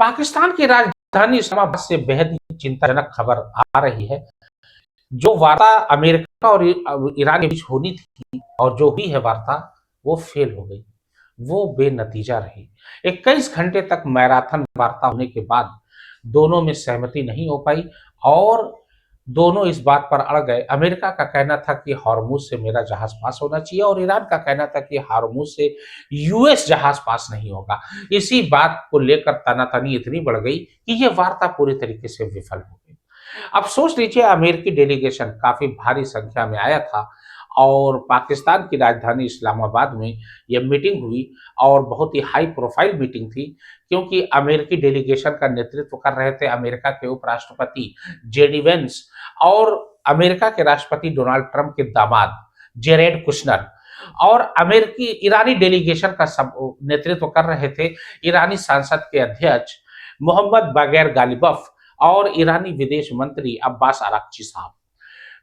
पाकिस्तान की राजधानी इस्लामाबाद से बेहद ही चिंताजनक खबर आ रही है। जो वार्ता अमेरिका और ईरान के बीच होनी थी और जो हुई है वार्ता, वो फेल हो गई। वो बेनतीजा रही। 21 घंटे तक मैराथन वार्ता होने के बाद दोनों में सहमति नहीं हो पाई और दोनों इस बात पर अड़ गए। अमेरिका का कहना था कि हॉर्मुज से मेरा जहाज पास होना चाहिए और ईरान का कहना था कि हॉर्मुज से यूएस जहाज पास नहीं होगा। इसी बात को लेकर तनातनी इतनी बढ़ गई कि ये वार्ता पूरी तरीके से विफल हो गई। अब सोच लीजिए, अमेरिकी डेलीगेशन काफी भारी संख्या में आया था और पाकिस्तान की राजधानी इस्लामाबाद में यह मीटिंग हुई और बहुत ही हाई प्रोफाइल मीटिंग थी, क्योंकि अमेरिकी डेलीगेशन का नेतृत्व कर रहे थे अमेरिका के उपराष्ट्रपति जेडी वेंस और अमेरिका के राष्ट्रपति डोनाल्ड ट्रंप के दामाद जेरेड कुशनर, और अमेरिकी ईरानी डेलीगेशन का सब नेतृत्व कर रहे थे ईरानी संसद के अध्यक्ष मोहम्मद बागैर गालिबफ और ईरानी विदेश मंत्री अब्बास अराक्ची साहब।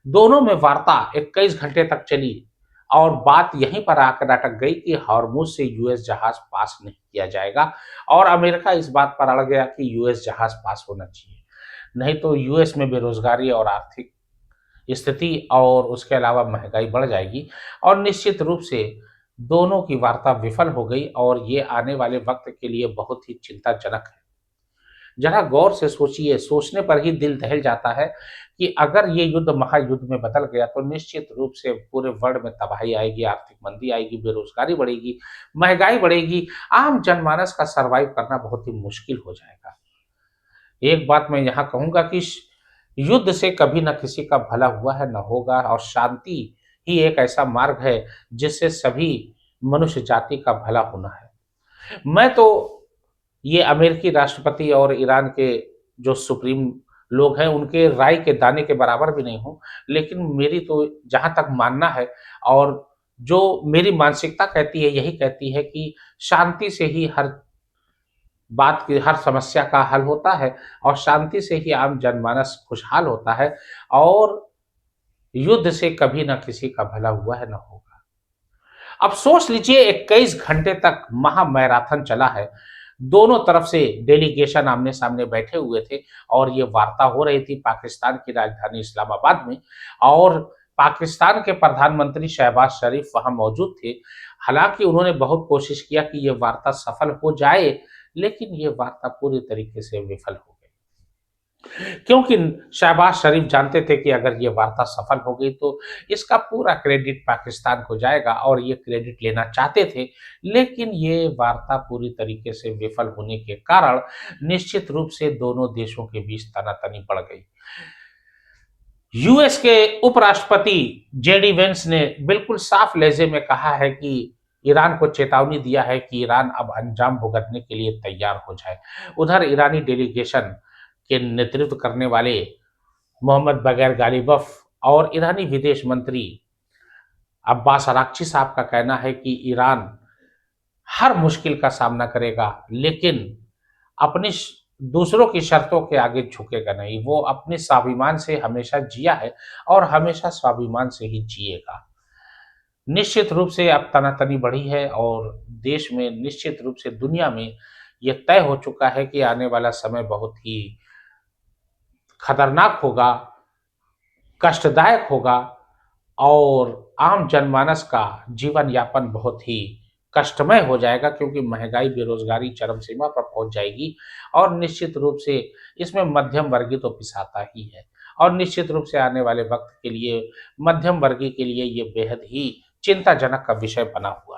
दोनों में वार्ता 21 घंटे तक चली और बात यहीं पर आकर अटक गई कि हॉर्मुज से यूएस जहाज पास नहीं किया जाएगा और अमेरिका इस बात पर अड़ गया कि यूएस जहाज पास होना चाहिए, नहीं तो यूएस में बेरोजगारी और आर्थिक स्थिति और उसके अलावा महंगाई बढ़ जाएगी और निश्चित रूप से दोनों की वार्ता विफल हो गई और ये आने वाले वक्त के लिए बहुत ही चिंताजनक है। जरा गौर से सोचिए, सोचने पर ही दिल दहल जाता है कि अगर ये युद्ध महायुद्ध में बदल गया तो निश्चित रूप से पूरे वर्ल्ड में तबाही आएगी, आर्थिक मंदी आएगी, बेरोजगारी बढ़ेगी, महंगाई बढ़ेगी, आम जनमानस का सर्वाइव करना बहुत ही मुश्किल हो जाएगा। एक बात मैं यहाँ कहूंगा कि युद्ध से कभी न किसी का भला हुआ है, न होगा, और शांति ही एक ऐसा मार्ग है जिससे सभी मनुष्य जाति का भला होना है। मैं तो ये अमेरिकी राष्ट्रपति और ईरान के जो सुप्रीम लोग हैं उनके राय के दाने के बराबर भी नहीं हूँ, लेकिन मेरी तो जहाँ तक मानना है और जो मेरी मानसिकता कहती है, यही कहती है कि शांति से ही हर बात की, हर समस्या का हल होता है और शांति से ही आम जनमानस खुशहाल होता है और युद्ध से कभी ना किसी का भला हुआ है, ना होगा। अब सोच लीजिए, 21 घंटे तक महा मैराथन चला है। दोनों तरफ से डेलीगेशन आमने सामने बैठे हुए थे और ये वार्ता हो रही थी पाकिस्तान की राजधानी इस्लामाबाद में और पाकिस्तान के प्रधानमंत्री शहबाज शरीफ वहां मौजूद थे। हालांकि उन्होंने बहुत कोशिश किया कि ये वार्ता सफल हो जाए, लेकिन ये वार्ता पूरी तरीके से विफल हो गई, क्योंकि शहबाज शरीफ जानते थे कि अगर ये वार्ता सफल हो गई तो इसका पूरा क्रेडिट पाकिस्तान को जाएगा और ये क्रेडिट लेना चाहते थे, लेकिन ये वार्ता पूरी तरीके से विफल होने के कारण निश्चित रूप से दोनों देशों के बीच तनातनी बढ़ गई। यूएस के उपराष्ट्रपति जेडी वेंस ने बिल्कुल साफ लहजे में कहा है कि ईरान को चेतावनी दिया है कि ईरान अब अंजाम भुगतने के लिए तैयार हो जाए। उधर ईरानी डेलीगेशन के नेतृत्व करने वाले मोहम्मद बगैर गालिबफ और ईरानी विदेश मंत्री अब्बास अराक्ची साहब का कहना है कि ईरान हर मुश्किल का सामना करेगा, लेकिन अपनी दूसरों की शर्तों के आगे झुकेगा नहीं। वो अपने स्वाभिमान से हमेशा जिया है और हमेशा स्वाभिमान से ही जिएगा। निश्चित रूप से अब तनातनी बढ़ी है और देश में, निश्चित रूप से दुनिया में यह तय हो चुका है कि आने वाला समय बहुत ही खतरनाक होगा, कष्टदायक होगा और आम जनमानस का जीवन यापन बहुत ही कष्टमय हो जाएगा, क्योंकि महंगाई, बेरोजगारी चरम सीमा पर पहुंच जाएगी और निश्चित रूप से इसमें मध्यम वर्गीय तो पिसाता ही है और निश्चित रूप से आने वाले वक्त के लिए मध्यम वर्गीय के लिए ये बेहद ही चिंताजनक का विषय बना हुआ